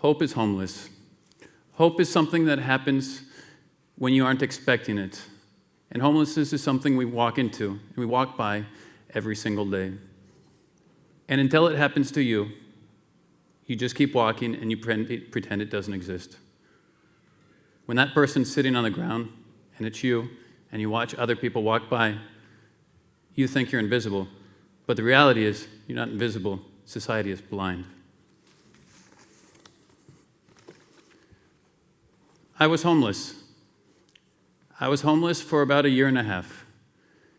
Hope is homeless. Hope is something that happens when you aren't expecting it. And homelessness is something we walk into, and we walk by every single day. And until it happens to you, you just keep walking and you pretend it doesn't exist. When that person's sitting on the ground, and it's you, and you watch other people walk by, you think you're invisible. But the reality is, you're not invisible. Society is blind. I was homeless. I was homeless for about 1.5 years,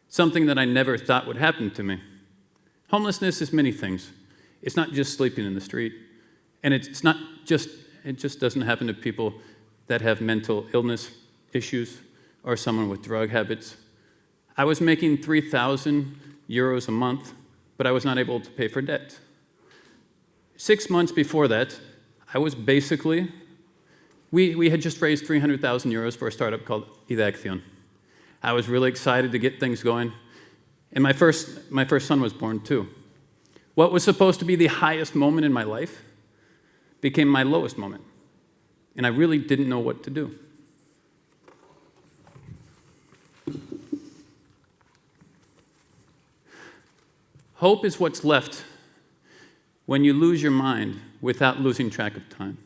something that I never thought would happen to me. Homelessness is many things. It's not just sleeping in the street, and it just doesn't happen to people that have mental illness issues or someone with drug habits. I was making 3,000 euros a month, but I was not able to pay for debt. 6 months before that, I was basically, we had just raised 300,000 euros for a startup called TEDxGracia. I was really excited to get things going, and my first son was born too. What was supposed to be the highest moment in my life became my lowest moment, and I really didn't know what to do. Hope is what's left when you lose your mind without losing track of time.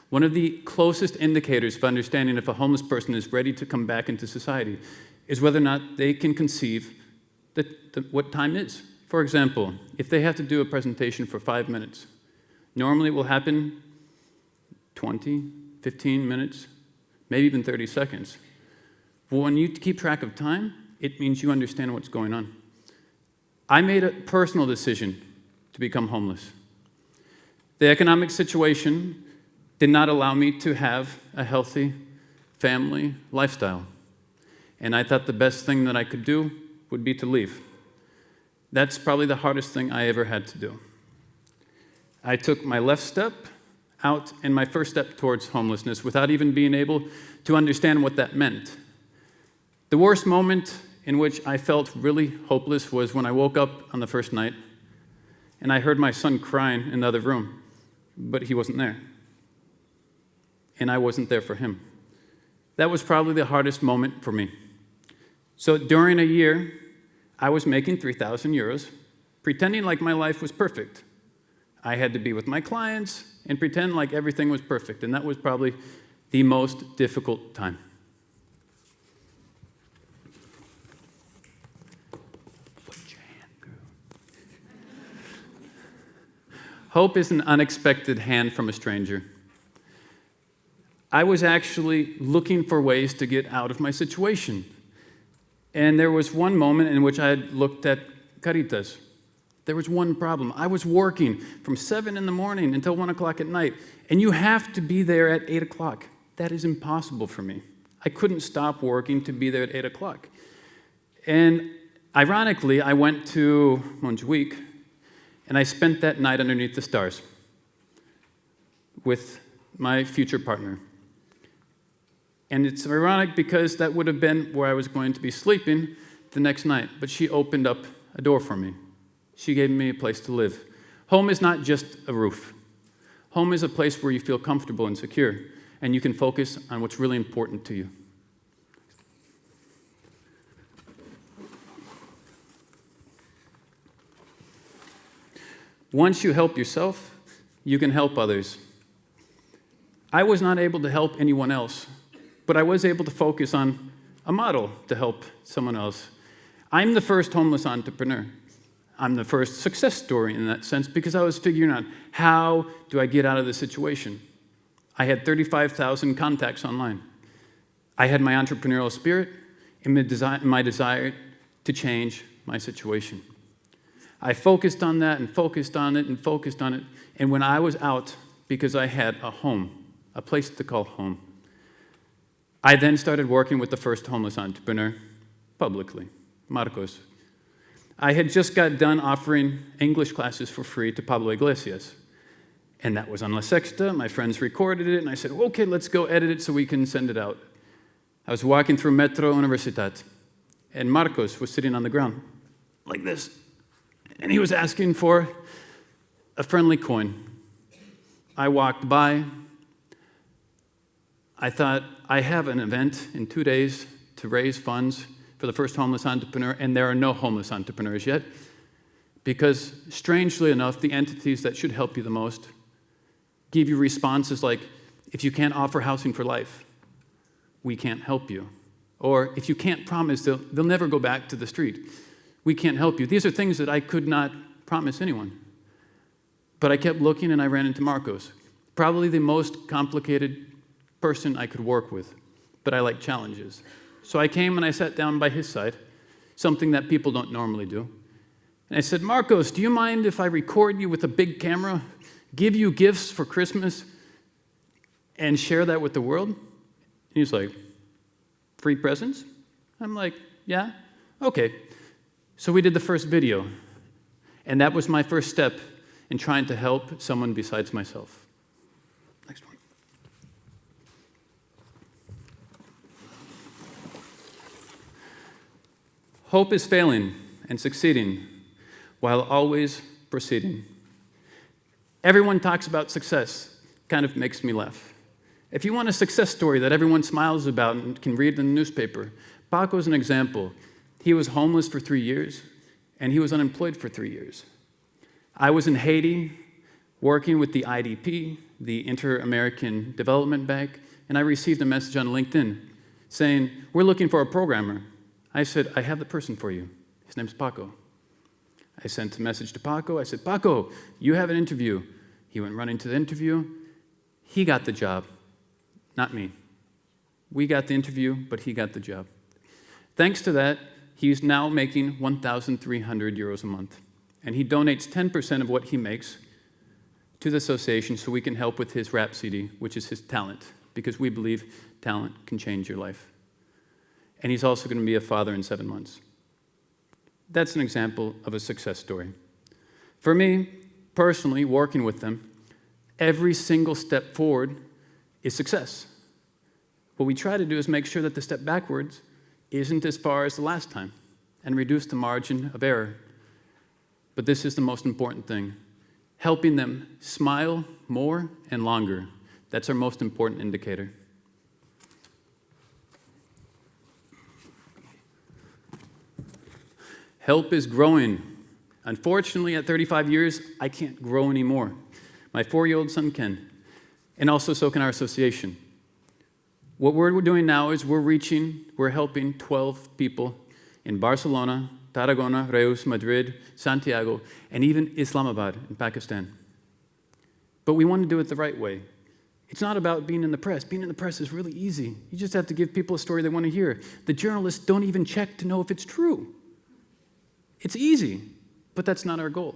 One of the closest indicators of understanding if a homeless person is ready to come back into society is whether or not they can conceive what time is. For example, if they have to do a presentation for 5 minutes, normally it will happen 20, 15 minutes, maybe even 30 seconds. But when you keep track of time, it means you understand what's going on. I made a personal decision to become homeless. The economic situation did not allow me to have a healthy family lifestyle. And I thought the best thing that I could do would be to leave. That's probably the hardest thing I ever had to do. I took my left step out and my first step towards homelessness without even being able to understand what that meant. The worst moment in which I felt really hopeless was when I woke up on the first night and I heard my son crying in the other room, but he wasn't there. And I wasn't there for him. That was probably the hardest moment for me. So during a year, I was making 3,000 euros, pretending like my life was perfect. I had to be with my clients and pretend like everything was perfect, and that was probably the most difficult time. Hope is an unexpected hand from a stranger. I was actually looking for ways to get out of my situation. And there was one moment in which I had looked at Caritas. There was one problem. I was working from 7 in the morning until 1 o'clock at night, and you have to be there at 8 o'clock. That is impossible for me. I couldn't stop working to be there at 8 o'clock. And ironically, I went to Montjuic, and I spent that night underneath the stars with my future partner. And it's ironic because that would have been where I was going to be sleeping the next night, but she opened up a door for me. She gave me a place to live. Home is not just a roof. Home is a place where you feel comfortable and secure, and you can focus on what's really important to you. Once you help yourself, you can help others. I was not able to help anyone else, but I was able to focus on a model to help someone else. I'm the first homeless entrepreneur. I'm the first success story in that sense because I was figuring out, how do I get out of this situation? I had 35,000 contacts online. I had my entrepreneurial spirit and my desire to change my situation. I focused on that and focused on it and focused on it. And when I was out, because I had a home, a place to call home, I then started working with the first homeless entrepreneur publicly, Marcos. I had just got done offering English classes for free to Pablo Iglesias. And that was on La Sexta. My friends recorded it, and I said, okay, let's go edit it so we can send it out. I was walking through Metro Universitat, and Marcos was sitting on the ground, like this. And he was asking for a friendly coin. I walked by. I thought, I have an event in 2 days to raise funds for the first homeless entrepreneur, and there are no homeless entrepreneurs yet, because strangely enough, the entities that should help you the most give you responses like, if you can't offer housing for life, we can't help you. Or if you can't promise they'll never go back to the street, we can't help you. These are things that I could not promise anyone. But I kept looking and I ran into Marcos, probably the most complicated person I could work with, but I like challenges. So I came and I sat down by his side, something that people don't normally do. And I said, Marcos, do you mind if I record you with a big camera, give you gifts for Christmas, and share that with the world? And he's like, free presents? I'm like, yeah, okay. So we did the first video, and that was my first step in trying to help someone besides myself. Next one. Hope is failing and succeeding while always proceeding. Everyone talks about success. Kind of makes me laugh. If you want a success story that everyone smiles about and can read in the newspaper, Paco's an example. He was homeless for 3 years, and he was unemployed for 3 years. I was in Haiti working with the IDP, the Inter-American Development Bank, and I received a message on LinkedIn saying, we're looking for a programmer. I said, I have the person for you. His name's Paco. I sent a message to Paco. I said, Paco, you have an interview. He went running to the interview. He got the job, not me. We got the interview, but he got the job. Thanks to that, he's now making 1,300 euros a month. And he donates 10% of what he makes to the association so we can help with his rap CD, which is his talent, because we believe talent can change your life. And he's also going to be a father in 7 months. That's an example of a success story. For me, personally, working with them, every single step forward is success. What we try to do is make sure that the step backwards isn't as far as the last time and reduce the margin of error. But this is the most important thing. Helping them smile more and longer. That's our most important indicator. Help is growing. Unfortunately, at 35 years, I can't grow anymore. My 4-year-old son can, and also so can our association. What we're doing now is we're helping 12 people in Barcelona, Tarragona, Reus, Madrid, Santiago, and even Islamabad in Pakistan. But we want to do it the right way. It's not about being in the press. Being in the press is really easy. You just have to give people a story they want to hear. The journalists don't even check to know if it's true. It's easy, but that's not our goal.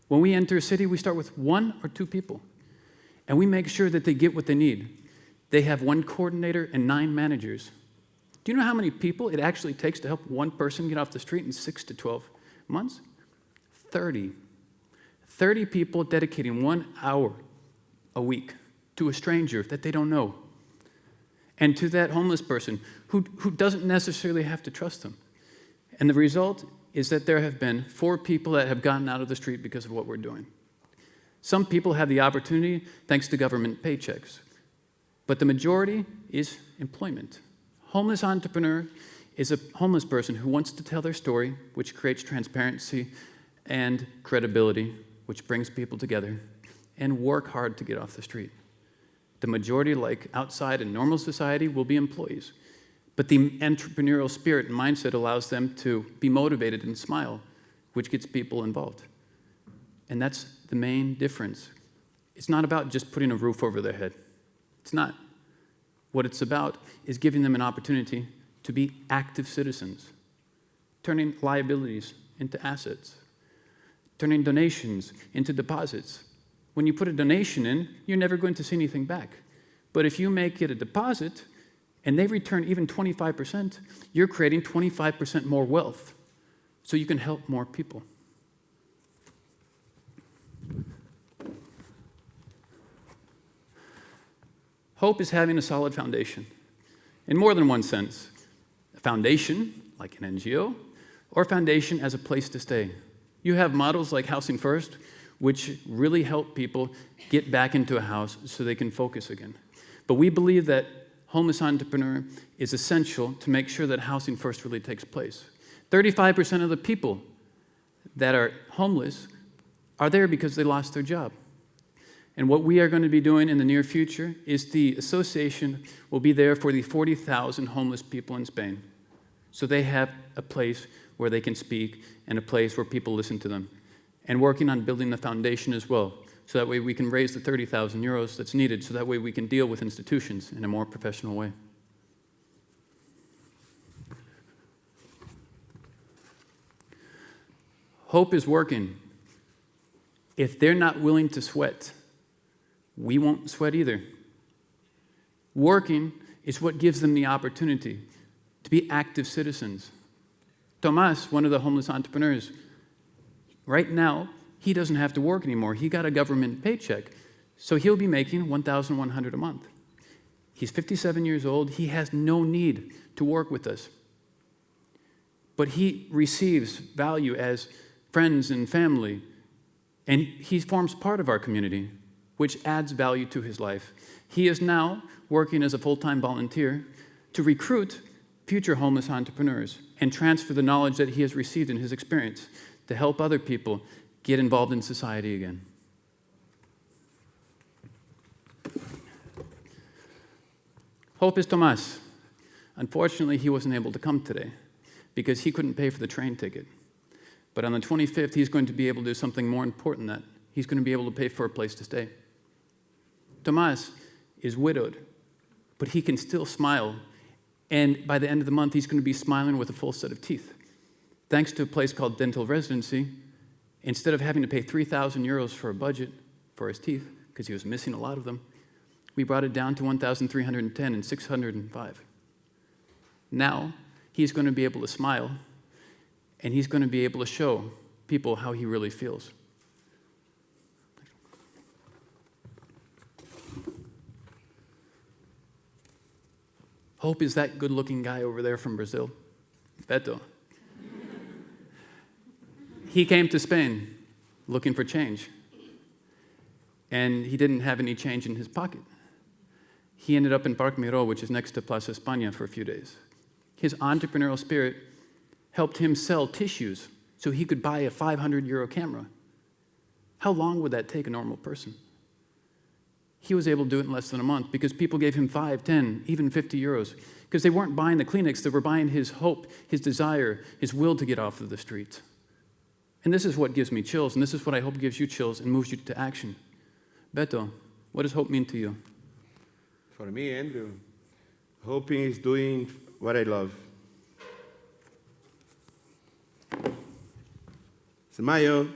When we enter a city, we start with 1 or 2 people, and we make sure that they get what they need. They have 1 coordinator and 9 managers. Do you know how many people it actually takes to help 1 person get off the street in 6 to 12 months? 30. 30 people dedicating 1 hour a week to a stranger that they don't know, and to that homeless person who doesn't necessarily have to trust them. And the result is that there have been 4 people that have gotten out of the street because of what we're doing. Some people have the opportunity thanks to government paychecks, but the majority is employment. Homeless entrepreneur is a homeless person who wants to tell their story, which creates transparency and credibility, which brings people together, and work hard to get off the street. The majority, like outside in normal society, will be employees. But the entrepreneurial spirit and mindset allows them to be motivated and smile, which gets people involved. And that's the main difference. It's not about just putting a roof over their head. It's not. What it's about is giving them an opportunity to be active citizens, turning liabilities into assets, turning donations into deposits. When you put a donation in, you're never going to see anything back. But if you make it a deposit, and they return even 25%, you're creating 25% more wealth, so you can help more people. Hope is having a solid foundation, in more than one sense. A foundation, like an NGO, or a foundation as a place to stay. You have models like Housing First, which really help people get back into a house so they can focus again. But we believe that homeless entrepreneur is essential to make sure that housing first really takes place. 35% of the people that are homeless are there because they lost their job. And what we are going to be doing in the near future is the association will be there for the 40,000 homeless people in Spain. So they have a place where they can speak and a place where people listen to them. And working on building the foundation as well. So that way we can raise the 30,000 euros that's needed. So that way we can deal with institutions in a more professional way. Hope is working. If they're not willing to sweat, we won't sweat either. Working is what gives them the opportunity to be active citizens. Tomas, one of the homeless entrepreneurs, right now, he doesn't have to work anymore. He got a government paycheck, so he'll be making $1,100 a month. He's 57 years old. He has no need to work with us. But he receives value as friends and family, and he forms part of our community, which adds value to his life. He is now working as a full-time volunteer to recruit future homeless entrepreneurs and transfer the knowledge that he has received in his experience to help other people get involved in society again. Hope is Tomas. Unfortunately, he wasn't able to come today because he couldn't pay for the train ticket. But on the 25th, he's going to be able to do something more important than that. He's going to be able to pay for a place to stay. Tomas is widowed, but he can still smile. And by the end of the month, he's going to be smiling with a full set of teeth. Thanks to a place called Dental Residency, instead of having to pay 3,000 euros for a budget for his teeth, because he was missing a lot of them, we brought it down to 1,310 and 605. Now, he's going to be able to smile, and he's going to be able to show people how he really feels. Hope is that good-looking guy over there from Brazil, Beto. He came to Spain looking for change, and he didn't have any change in his pocket. He ended up in Parque Miró, which is next to Plaza España, for a few days. His entrepreneurial spirit helped him sell tissues so he could buy a 500-euro camera. How long would that take a normal person? He was able to do it in less than a month because people gave him 5, 10, even 50 euros because they weren't buying the Kleenex, they were buying his hope, his desire, his will to get off of the streets. And this is what gives me chills, and this is what I hope gives you chills and moves you to action. Beto, what does hope mean to you? For me, Andrew, hoping is doing what I love. Smile.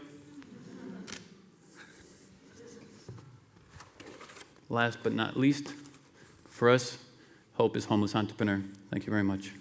Last but not least, for us, hope is homeless entrepreneur. Thank you very much.